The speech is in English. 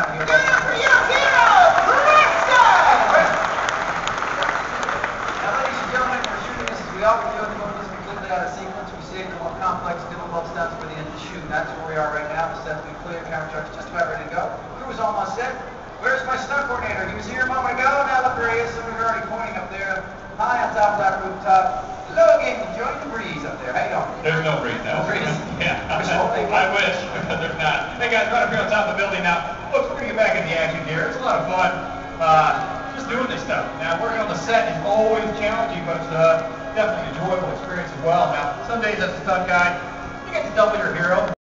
out here. Give it up for your hero, Rickson! Now, ladies and gentlemen, we're shooting this as we always do. We're doing this completely out of sequence. We save the more complex, difficult stunts for the end of the shoot. That's where we are right now. The set's been clear. Camera truck's just about ready to go. Crew is almost set. Where's my stunt coordinator? He was here a moment ago. Now look where he is. Somebody's already pointing up there, high on top of that rooftop. Logan, enjoying the breeze up there. How you doing? There's no breeze now. No breeze? Yeah. Wishful thinking. I wish, but there's not. Hey guys, right up here on top of the building now. Look, we're going to get back in the action here. It's a lot of fun. Just doing this stuff. Now, working on the set is always challenging, but it's definitely an enjoyable experience as well. Now, some days as a stunt guy, you get to double your hero.